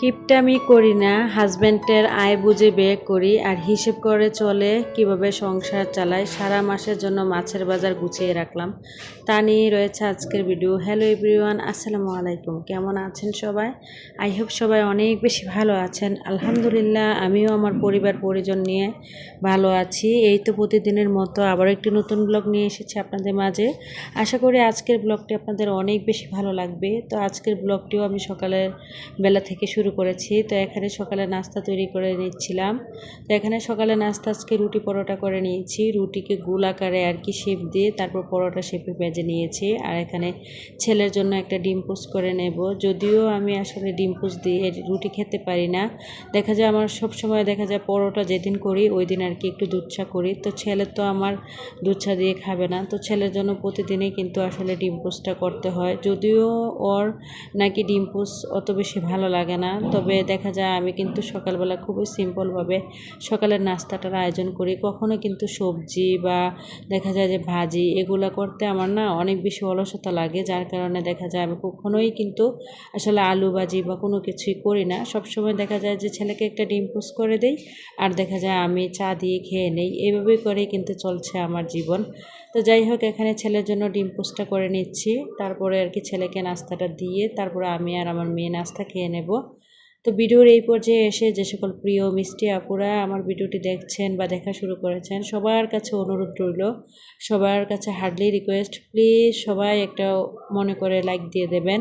কিপটামি করি না, হাজব্যান্ডের আয় বুঝে ব্যয় করি আর হিসেব করে চলে কিভাবে সংসার চালায়। সারা মাসের জন্য মাছের বাজার গুছিয়ে রাখলাম, তা নিয়ে রয়েছে আজকের ভিডিও। হ্যালো এভরিওয়ান, আসসালামু আলাইকুম। কেমন আছেন সবাই? আই হোপ সবাই অনেক বেশি ভালো আছেন। আলহামদুলিল্লাহ, আমিও আমার পরিবার পরিজন নিয়ে ভালো আছি। এই তো প্রতিদিনের মতো আবার একটি নতুন ব্লগ নিয়ে এসেছি আপনাদের মাঝে। আশা করি আজকের ব্লগটি আপনাদের অনেক বেশি ভালো লাগবে। তো আজকের ব্লগটিও আমি সকালের বেলা থেকে শুরু করেছি। তো এখানে সকালে নাস্তা তৈরি করে নিচ্ছিলাম। তো এখানে সকালে নাস্তা আজকে রুটি পরোটা করে নিয়েছি। রুটিকে গোল আকারে আর কি শেপ দিয়ে তারপর পরোটা শেপে ভেজে নিয়েছি। আর এখানে ছেলের জন্য একটা ডিম পোস্ট করে নেব। যদিও আমি আসলে ডিম পোস্ট দিয়ে রুটি খেতে পারি না। দেখা যায় আমার সব সময় দেখা যায় পরোটা যেদিন করি ওই দিন আর কি একটু দুধ চা করি। তো ছেলে তো আমার দুধ চা দিয়ে খাবে না। তো ছেলের জন্য প্রতিদিনই কিন্তু আসলে ডিম পোস্টটা করতে হয়। যদিও ওর নাকি ডিম পোস্ট অত বেশি ভালো লাগে না, তবে দেখা যায় আমি কিন্তু সকালবেলা খুবই সিম্পলভাবে সকালের নাস্তাটার আয়োজন করি। কখনো কিন্তু সবজি বা দেখা যায় যে ভাজি এগুলো করতে আমার না অনেক বেশি অলসতা লাগে, যার কারণে দেখা যায় আমি কখনোই কিন্তু আসলে আলু ভাজি বা কোনো কিছুই করি না। সবসময় দেখা যায় যে ছেলেকে একটা ডিম পোস্ট করে দেই আর দেখা যায় আমি চা দিয়ে খেয়ে নেই। এইভাবেই করেই কিন্তু চলছে আমার জীবন। তো যাই হোক, এখানে ছেলের জন্য ডিম পোস্টটা করে নিচ্ছি, তারপরে আর কি ছেলেকে নাস্তাটা দিয়ে তারপরে আমি আর আমার মেয়ে নাস্তা খেয়ে নেব। তো ভিডিওর এই পর্যায়ে এসে যে সকল প্রিয় মিষ্টি আপুরা আমার ভিডিওটি দেখছেন বা দেখা শুরু করেছেন, সবার কাছে অনুরোধ রইল, সবার কাছে হার্ডলি রিকোয়েস্ট, প্লিজ সবাই একটা মনে করে লাইক দিয়ে দেবেন।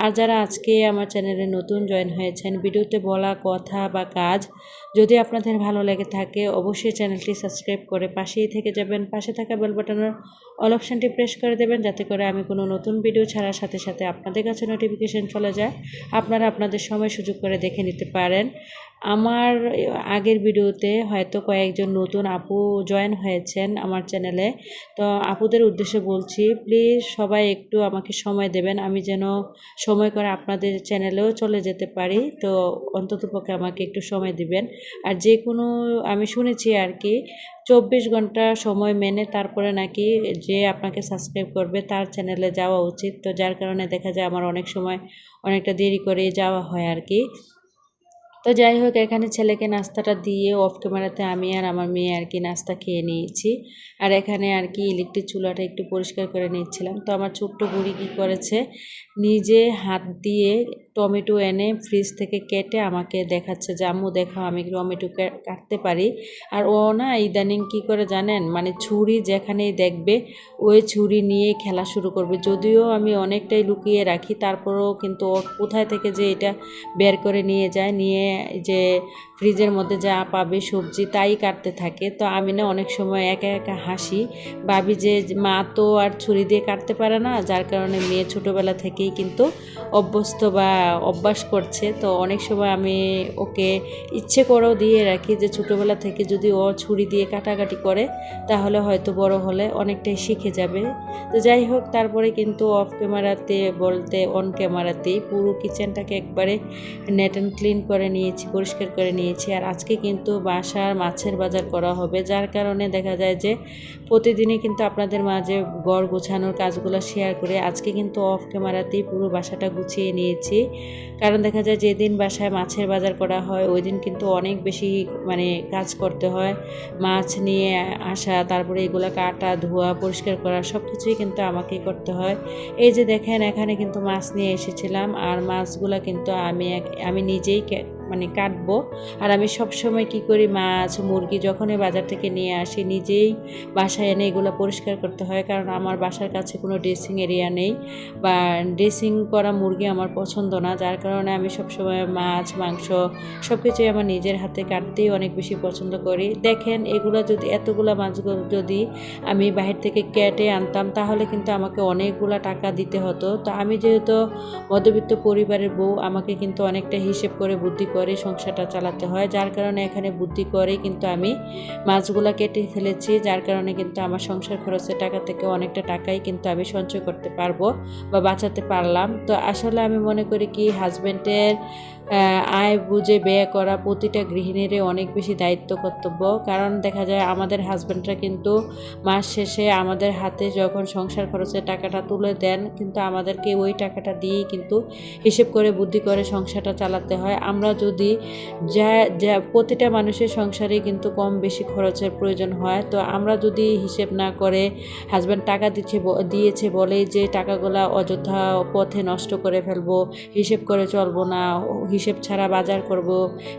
আর যারা আজকে আমার চ্যানেলে নতুন জয়েন হয়েছেন, ভিডিওতে বলা কথা বা কাজ যদি আপনাদের ভালো লেগে থাকে অবশ্যই চ্যানেলটি সাবস্ক্রাইব করে পাশেই থেকে যাবেন। পাশে থাকা বেল বাটনের অল অপশানটি প্রেস করে দেবেন, যাতে করে আমি কোনো নতুন ভিডিও ছাড়ার সাথে সাথে আপনাদের কাছে নোটিফিকেশন চলে যায়, আপনারা আপনাদের সময় সুযোগ করে দেখে নিতে পারেন। আমার আগের ভিডিওতে হয়তো কয়েকজন নতুন আপু জয়েন হয়েছেন আমার চ্যানেলে। তো আপুদের উদ্দেশ্যে বলছি, প্লিজ সবাই একটু আমাকে সময় দেবেন, আমি যেন সময় করে আপনাদের চ্যানেলেও চলে যেতে পারি। তো অন্ততপক্ষে আমাকে একটু সময় দিবেন। আর যে কোনো, আমি শুনেছি আর কি 24 ঘন্টা সময় মেনে তারপরে নাকি যে আপনাকে সাবস্ক্রাইব করবে তার চ্যানেলে যাওয়া উচিত। তো যার কারণে দেখা যায় আমার অনেক সময় অনেকটা দেরি করে যাওয়া হয় আর কি। তো যাই হোক, এখানে ছেলেকে নাস্তাটা দিয়ে অফ ক্যামেরাতে আমি আর আমার মেয়ে আর কি নাস্তা খেয়ে নিয়েছি। আর এখানে আর কি ইলেকট্রিক চুলাটা একটু পরিষ্কার করে নিচ্ছিলাম। তো আমার ছোট্ট বুড়ি কী করেছে, নিজে হাত দিয়ে টমেটো এনে ফ্রিজ থেকে কেটে আমাকে দেখাচ্ছে যে আম্মু দেখো আমি টমেটো কাটতে পারি। আর ও না ইদানিং কী করে জানেন, মানে ছুরি যেখানেই দেখবে ওই ছুরি নিয়ে খেলা শুরু করবে। যদিও আমি অনেকটাই লুকিয়ে রাখি, তারপরেও কিন্তু ও কোথায় থেকে যে এটা বের করে নিয়ে যায়, নিয়ে যে ফ্রিজের মধ্যে যা পাবে সবজি তাই কাটতে থাকে। তো আমি না অনেক সময় একা একা হাসি, ভাবি যে মা তো আর ছুরি দিয়ে কাটতে পারে না, যার কারণে মেয়ে ছোটোবেলা থেকেই কিন্তু অভ্যস্ত বা অভ্যাস করছে। তো অনেক সময় আমি ওকে ইচ্ছে করেও দিয়ে রাখি যে ছোটোবেলা থেকে যদি ও ছুরি দিয়ে কাটাকাটি করে তাহলে হয়তো বড় হলে অনেকটাই শিখে যাবে। তো যাই হোক, তারপরে কিন্তু অফ ক্যামেরাতে বলতে অন ক্যামেরাতেই পুরো কিচেনটাকে একবারে নেট অ্যান্ড ক্লিন করে নিয়েছি, পরিষ্কার করে নিয়েছি। আর আজকে কিন্তু বাসার মাছের বাজার করা হবে, যার কারণে দেখা যায় যে প্রতিদিনই কিন্তু আপনাদের মাঝে ঘর গোছানোর কাজগুলো শেয়ার করে আজকে কিন্তু অফ ক্যামেরাতেই পুরো বাসাটা গুছিয়ে নিয়েছি। কারণ দেখা যায় যেদিন বাসায় মাছের বাজার করা হয় ওই দিন কিন্তু অনেক বেশি মানে কাজ করতে হয়। মাছ নিয়ে আসা, তারপরে এগুলো কাটা, ধোয়া, পরিষ্কার করা সব কিছুই কিন্তু আমাকেই করতে হয়। এই যে দেখেন, এখানে কিন্তু মাছ নিয়ে এসেছিলাম আর মাছগুলো কিন্তু আমি নিজেই মানে কাটবো। আর আমি সবসময় কি করি, মাছ মুরগি যখনই বাজার থেকে নিয়ে আসি নিজেই বাসায় এনে এগুলো পরিষ্কার করতে হয়, কারণ আমার বাসার কাছে কোনো ড্রেসিং এরিয়া নেই বা ড্রেসিং করা মুরগি আমার পছন্দ না, যার কারণে আমি সবসময় মাছ মাংস সব কিছুই আমার নিজের হাতে কাটতেই অনেক বেশি পছন্দ করি। দেখেন, এগুলো যদি এতগুলো মাছগুলো যদি আমি বাহির থেকে কেটে আনতাম তাহলে কিন্তু আমাকে অনেকগুলো টাকা দিতে হতো। তো আমি যেহেতু মধ্যবিত্ত পরিবারের বউ, আমাকে কিন্তু অনেকটা হিসেব করে বুদ্ধি করে সংসারটা চালাতে হয়, যার কারণে এখানে বুদ্ধি করে কিন্তু আমি মাছগুলো কেটে ফেলেছি, যার কারণে কিন্তু আমার সংসার খরচের টাকা থেকে অনেকটা টাকাই কিন্তু আমি সঞ্চয় করতে পারবো বা বাঁচাতে পারলাম। তো আসলে আমি মনে করি কি, হাজব্যান্ডের আয় বুঝে ব্যয় করা প্রতিটা গৃহিণীরই অনেক বেশি দায়িত্ব কর্তব্য। কারণ দেখা যায় আমাদের হাজব্যান্ডরা কিন্তু মাস শেষে আমাদের হাতে যখন সংসার খরচের টাকাটা তুলে দেন, কিন্তু আমাদেরকে ওই টাকাটা দিয়েই কিন্তু হিসেব করে বুদ্ধি করে সংসারটা চালাতে হয়। আমরা যদি যা যা প্রতিটা মানুষের সংসারে কিন্তু কম বেশি খরচের প্রয়োজন হয়, তো আমরা যদি হিসেব না করে হাজব্যান্ড টাকা দিয়েছে বলেই যে টাকাগুলা অযথা পথে নষ্ট করে ফেলবো, হিসেব করে চলবো না, হিসেব ছাড়া বাজার করব,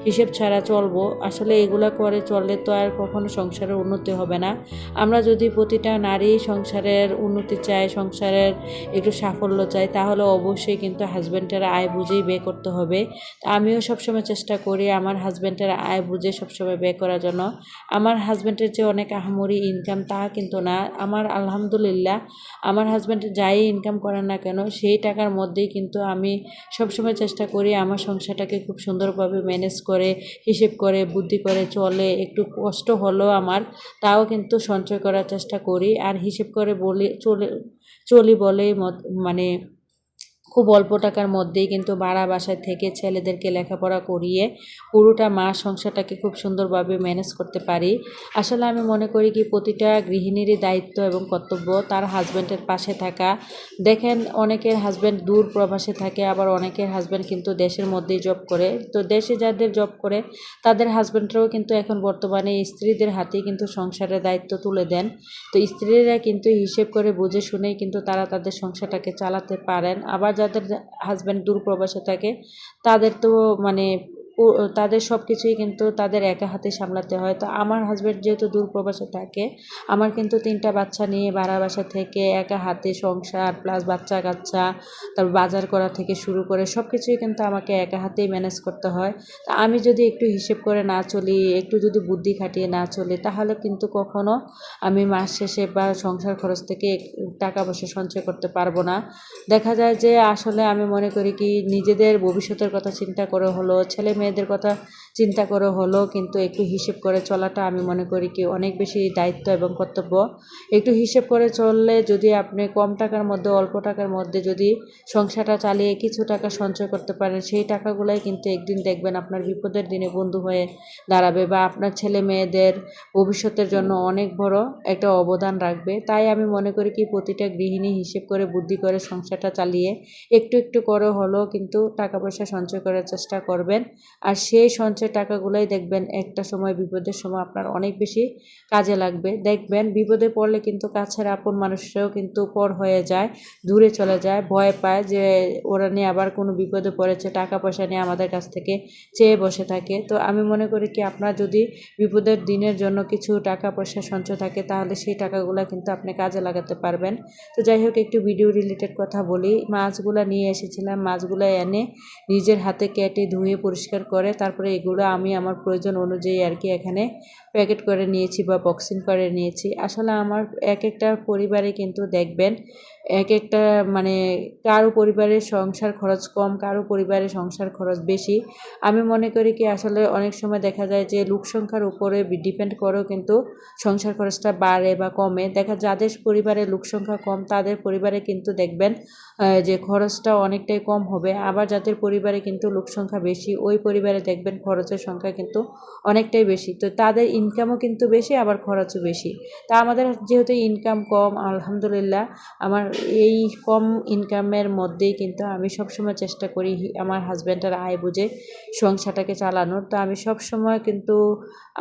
হিসেব ছাড়া চলবো, আসলে এগুলো করে চললে তো আর কখনো সংসারের উন্নতি হবে না। আমরা যদি প্রতিটা নারী সংসারের উন্নতি চায়, সংসারের একটু সাফল্য চাই, তাহলে অবশ্যই কিন্তু হাজব্যান্ডের আয় বুঝেই ব্যয় করতে হবে। আমিও সবসময় চেষ্টা করি আমার হাজব্যান্ডের আয় বুঝে সবসময় ব্যয় করার জন্য। আমার হাজব্যান্ডের যে অনেক আহামরি ইনকাম তা কিন্তু না। আমার আলহামদুলিল্লাহ আমার হাজব্যান্ড যাই ইনকাম করেন না কেন সেই টাকার মধ্যেই কিন্তু আমি সবসময় চেষ্টা করি আমার সংসারটাকে খুব সুন্দরভাবে ম্যানেজ করে, হিসেব করে, বুদ্ধি করে চলে। একটু কষ্ট হলেও আমার, তাও কিন্তু সঞ্চয় করার চেষ্টা করি। আর হিসেব করে চলি বলেই মানে খুব অল্প টাকার মধ্যেই কিন্তু ভাড়া বাসায় থেকে ছেলেদেরকে লেখাপড়া করিয়ে পুরোটা মাস সংসারটাকে খুব সুন্দরভাবে ম্যানেজ করতে পারি। আসলে আমি মনে করি কি প্রতিটা গৃহিণীরই দায়িত্ব এবং কর্তব্য তার হাজব্যান্ডের পাশে থাকা। দেখেন অনেকের হাজব্যান্ড দূর প্রবাসে থাকে, আবার অনেকের হাজব্যান্ড কিন্তু দেশের মধ্যেই জব করে। তো দেশে যাদের জব করে তাদের হাজব্যান্ডরাও কিন্তু এখন বর্তমানে স্ত্রীদের হাতেই কিন্তু সংসারের দায়িত্ব তুলে দেন। তো স্ত্রীরা কিন্তু হিসেব করে বুঝে শুনেই কিন্তু তারা তাদের সংসারটাকে চালাতে পারেন। আবার যাদের হাজব্যান্ড দূর প্রবাসে থাকে তাদের তো মানে তাদের সব কিছুই কিন্তু তাদের একা হাতে সামলাতে হয়। তো আমার হাজব্যান্ড যেহেতু দূর প্রবাসে থাকে, আমার কিন্তু 3টা বাচ্চা নিয়ে ভাড়া বাসা থেকে একা হাতে সংসার প্লাস বাচ্চা কাচ্চা, তারপর বাজার করা থেকে শুরু করে সব কিছুই কিন্তু আমাকে একা হাতেই ম্যানেজ করতে হয়। তা আমি যদি একটু হিসেব করে না চলি, একটু যদি বুদ্ধি খাটিয়ে না চলি, তাহলে কিন্তু কখনো আমি মাস শেষে বা সংসার খরচ থেকে টাকা পয়সা সঞ্চয় করতে পারবো না। দেখা যায় যে আসলে আমি মনে করি কি নিজেদের ভবিষ্যতের কথা চিন্তা করে হলো, ছেলে মেয়েদের কথা চিন্তা করে হলো কিন্তু একটু হিসেব করে চলাটা আমি মনে করি কি অনেক বেশি দায়িত্ব এবং কর্তব্য। একটু হিসেব করে চললে যদি আপনি কম টাকার মধ্যে, অল্প টাকার মধ্যে যদি সংসারটা চালিয়ে কিছু টাকা সঞ্চয় করতে পারেন, সেই টাকাগুলাই কিন্তু একদিন দেখবেন আপনার বিপদের দিনে বন্ধু হয়ে দাঁড়াবে বা আপনার ছেলে মেয়েদের ভবিষ্যতের জন্য অনেক বড় একটা অবদান রাখবে। তাই আমি মনে করি কি প্রতিটা গৃহিণী হিসেব করে বুদ্ধি করে সংসারটা চালিয়ে একটু একটু করে হলেও কিন্তু টাকা পয়সা সঞ্চয় করার চেষ্টা করবেন। আর সেই সঞ্চয় টাকাগুলোই দেখবেন একটা সময় বিপদের সময় আপনার অনেক বেশি কাজে লাগবে। দেখবেন বিপদে পড়লে কিন্তু কাছের আপন মানুষরাও কিন্তু পর হয়ে যায়, দূরে চলে যায়, ভয় পায় যে ওরা নিয়ে আবার কোনো বিপদে পড়েছে, টাকা পয়সা নিয়ে আমাদের কাছ থেকে চেয়ে বসে থাকে। তো আমি মনে করি কি আপনার যদি বিপদের দিনের জন্য কিছু টাকা পয়সা সঞ্চয় থাকে তাহলে সেই টাকাগুলো কিন্তু আপনি কাজে লাগাতে পারবেন। তো যাই হোক একটু ভিডিও রিলেটেড কথা বলি। মাছগুলো নিয়ে এসেছিলাম, মাছগুলো এনে নিজের হাতে কেটে ধুয়ে পরিষ্কার করে তারপরে এগুলো আমি আমার প্রয়োজন অনুযায়ী আর কি এখানে প্যাকেট করে নিয়েছি বা বক্সিং করে নিয়েছি। আসলে আমার এক একটা পরিবারে কিন্তু দেখবেন এক একটা মানে কারো পরিবারের সংসার খরচ কম, কারো পরিবারের সংসার খরচ বেশি। আমি মনে করি কি আসলে অনেক সময় দেখা যায় যে লোক সংখ্যার উপরে ডিপেন্ড করেও কিন্তু সংসার খরচটা বাড়ে বা কমে। যাদের পরিবারে লোক সংখ্যা কম তাদের পরিবারে কিন্তু দেখবেন যে খরচটা অনেকটাই কম হবে। আবার যাদের পরিবারে কিন্তু লোক সংখ্যা বেশি ওই পরিবারে দেখবেন খরচের সংখ্যা কিন্তু অনেকটাই বেশি। তো তাদের ইনকামও কিন্তু বেশি আবার খরচও বেশি। তা আমাদের যেহেতু ইনকাম কম, আলহামদুলিল্লাহ আমার এই কম ইনকামের মধ্যেই কিন্তু আমি সবসময় চেষ্টা করি আমার হাজব্যান্ডের আয় বুঝে সংসারটাকে চালানোর। তো আমি সবসময় কিন্তু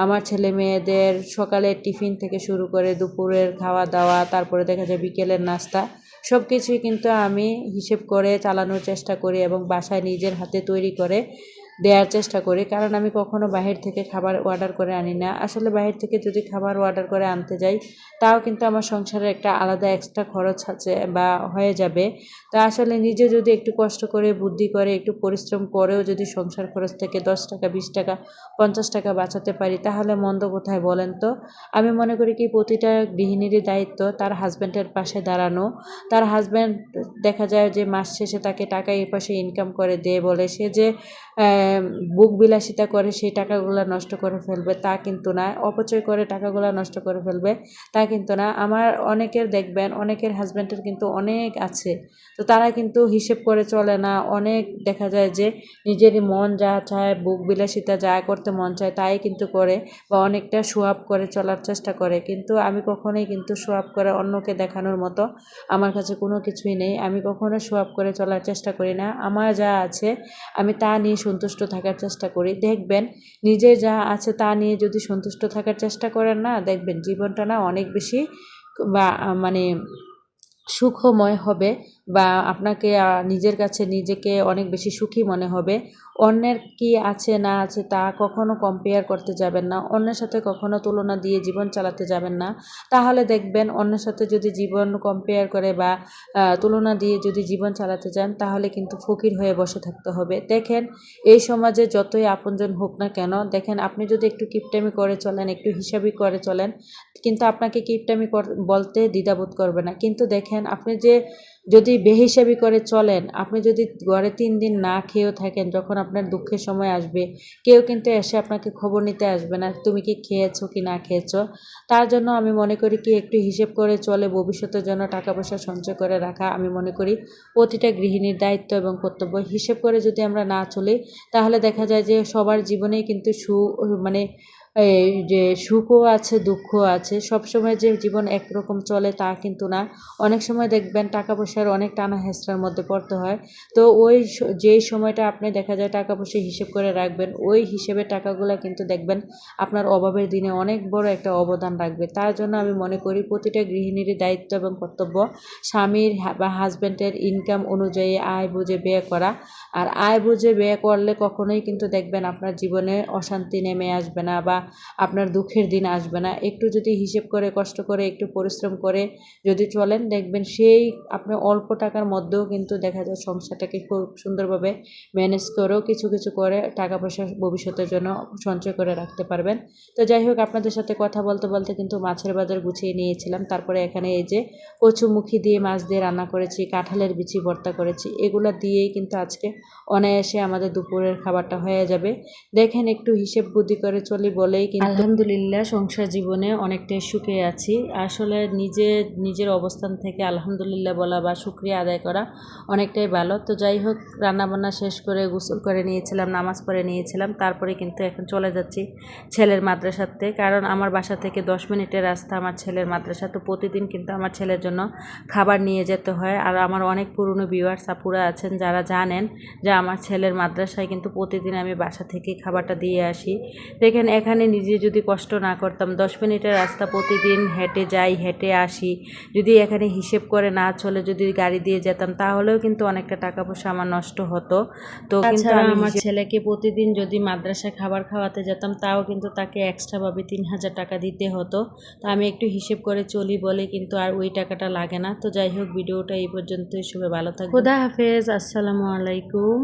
আমার ছেলে মেয়েদের সকালের টিফিন থেকে শুরু করে দুপুরের খাওয়া দাওয়া, তারপরে দেখা যায় বিকেলের নাস্তা, সব কিছুই কিন্তু আমি হিসেব করে চালানোর চেষ্টা করি এবং বাসায় নিজের হাতে তৈরি করে দেওয়ার চেষ্টা করি। কারণ আমি কখনো বাহির থেকে খাবার অর্ডার করে আনি না। আসলে বাহির থেকে যদি খাবার অর্ডার করে আনতে যাই তাও কিন্তু আমার সংসারে একটা আলাদা এক্সট্রা খরচ আছে বা হয়ে যাবে। তা আসলে নিজে যদি একটু কষ্ট করে বুদ্ধি করে একটু পরিশ্রম করেও যদি সংসার খরচ থেকে 10 টাকা 20 টাকা 50 টাকা বাঁচাতে পারি তাহলে মন্দ কোথায় বলেন তো। আমি মনে করি কি প্রতিটা গৃহিণীরই দায়িত্ব তার হাজব্যান্ডের পাশে দাঁড়ানো। তার হাজব্যান্ড দেখা যায় যে মাস শেষে তাকে টাকা এই পাশে ইনকাম করে দেয় বলে সে যে বুক বিলাসিতা করে সেই টাকাগুলো নষ্ট করে ফেলবে তা কিন্তু না, অপচয় করে টাকাগুলো নষ্ট করে ফেলবে তা কিন্তু না। আমার অনেকের দেখবেন অনেকের হাজব্যান্ডের কিন্তু অনেক আছে, তো তারা কিন্তু হিসেব করে চলে না। অনেক দেখা যায় যে নিজেরই মন যা চায়, বুক বিলাসিতা যা করতে মন চায় তাই কিন্তু করে, বা অনেকটা শো আপ করে চলার চেষ্টা করে। কিন্তু আমি কখনোই কিন্তু শো আপ করে অন্যকে দেখানোর মতো আমার কাছে কোনো কিছুই নেই। আমি কখনো শো আপ করে চলার চেষ্টা করি না। আমার যা আছে আমি তা নিয়ে সন্তুষ্ট থাকার চেষ্টা করি। দেখবেন নিজের যা আছে তা নিয়ে যদি সন্তুষ্ট থাকার চেষ্টা করেন না, দেখবেন জীবনটা না অনেক বেশি বা মানে সুখময় হবে, বা আপনাকে নিজের কাছে নিজেকে অনেক বেশি সুখী মনে হবে। অন্যের কি আছে না আছে তা কখনো কম্পেয়ার করতে যাবেন না, অন্যের সাথে কখনো তুলনা দিয়ে জীবন চালাতে যাবেন না। তাহলে দেখবেন অন্যের সাথে যদি জীবন কম্পেয়ার করে বা তুলনা দিয়ে যদি জীবন চালাতে যান, তাহলে কিন্তু ফকির হয়ে বসে থাকতে হবে। দেখেন এই সমাজে যতই আপনজন হোক না কেন, দেখেন আপনি যদি একটু কিপটামি করে চলেন, একটু হিসাবি করে চলেন, কিন্তু আপনাকে কিপটামি বলতে দ্বিধাবোধ করবে না। কিন্তু দেখেন আপনি যে যদি বেহিসাবি করে চলেন, আপনি যদি ঘরে ৩ দিন না খেয়েও থাকেন, যখন আপনার দুঃখের সময় আসবে কেউ কিন্তু এসে আপনাকে খবর নিতে আসবে না তুমি কি খেয়েছো কি না খেয়েছো। তার জন্য আমি মনে করি কি একটু হিসেব করে চলে ভবিষ্যতের জন্য টাকা পয়সা সঞ্চয় করে রাখা আমি মনে করি প্রতিটা গৃহিণীর দায়িত্ব এবং কর্তব্য। হিসেব করে যদি আমরা না চলি, তাহলে দেখা যায় যে সবার জীবনেই কিন্তু মানে এই যে সুখও আছে দুঃখও আছে। সবসময় যে জীবন একরকম চলে তা কিন্তু না। অনেক সময় দেখবেন টাকা পয়সার অনেক টানা হেঁচড়ার মধ্যে পড়তে হয়। তো ওই যেই সময়টা আপনি দেখা যায় টাকা পয়সা হিসেব করে রাখবেন, ওই হিসেবে টাকাগুলা কিন্তু দেখবেন আপনার অভাবের দিনে অনেক বড় একটা অবদান রাখবে। তার জন্য আমি মনে করি প্রতিটা গৃহিণীরই দায়িত্ব এবং কর্তব্য স্বামীর বা হাজব্যান্ডের ইনকাম অনুযায়ী আয় বুঝে ব্যয় করা। আর আয় বুঝে ব্যয় করলে কখনোই কিন্তু দেখবেন আপনার জীবনে অশান্তি নেমে আসবে না, বা আপনার দুঃখের দিন আসবে না। একটু যদি হিসেব করে কষ্ট করে একটু পরিশ্রম করে যদি চলেন, দেখবেন সেই আপনি অল্প টাকার মধ্যেও কিন্তু দেখা যায় সংসারটাকে খুব সুন্দরভাবে ম্যানেজ করেও কিছু কিছু করে টাকা পয়সা ভবিষ্যতের জন্য সঞ্চয় করে রাখতে পারবেন। তো যাই হোক, আপনাদের সাথে কথা বলতে বলতে কিন্তু মাছের বাজার গুছিয়ে নিয়েছিলাম। তারপরে এখানে এই যে কচুমুখী দিয়ে মাছ দিয়ে রান্না করেছি, কাঁঠালের বিচি ভর্তা করেছি, এগুলা দিয়েই কিন্তু আজকে অনায়াসে আমাদের দুপুরের খাবারটা হয়ে যাবে। দেখেন একটু হিসেব বুদ্ধি করে চলি বলেই কিন্তু আলহামদুলিল্লাহ সংসার জীবনে অনেকটাই সুখে আছি। আসলে নিজের অবস্থান থেকে আলহামদুলিল্লাহ বলা বা শুকরিয়া আদায় করা অনেকটাই ভালো। তো যাই হোক, রান্নাবান্না শেষ করে গোসল করে নিয়েছিলাম, নামাজ পড়ে নিয়েছিলাম, তারপরে কিন্তু এখন চলে যাচ্ছি ছেলের মাদ্রাসাতে। কারণ আমার বাসা থেকে 10 মিনিটের রাস্তা আমার ছেলের মাদ্রাসা। তো প্রতিদিন কিন্তু আমার ছেলের জন্য খাবার নিয়ে যেতে হয়। আর আমার অনেক পুরনো ভিউয়ার্স আপুরা আছেন যারা জানেন যে আমার ছেলের মাদ্রাসায় কিন্তু প্রতিদিন আমি বাসা থেকে খাবারটা দিয়ে আসি। দেখেন এখানে নিজে যদি কষ্ট না করতাম, 10 মিনিটের রাস্তা প্রতিদিন হেঁটে যাই হেঁটে আসি, যদি এখানে হিসেব করে না চলে যদি গাড়ি দিয়ে যেতাম, তাহলেও কিন্তু অনেকটা টাকা পয়সা আমার নষ্ট হতো। তো কিন্তু আমি আমার ছেলেকে প্রতিদিন যদি মাদ্রাসায় খাবার খাওয়াতে যেতাম, তাও কিন্তু তাকে এক্সট্রাভাবে 3000 টাকা দিতে হতো। তো আমি একটু হিসেব করে চলি বলে কিন্তু আর ওই টাকাটা লাগে না। তো যাই হোক, ভিডিওটা এই পর্যন্তই। সবাই ভালো থাকবেন। খোদা হাফেজ, আসসালামু আলাইকুম।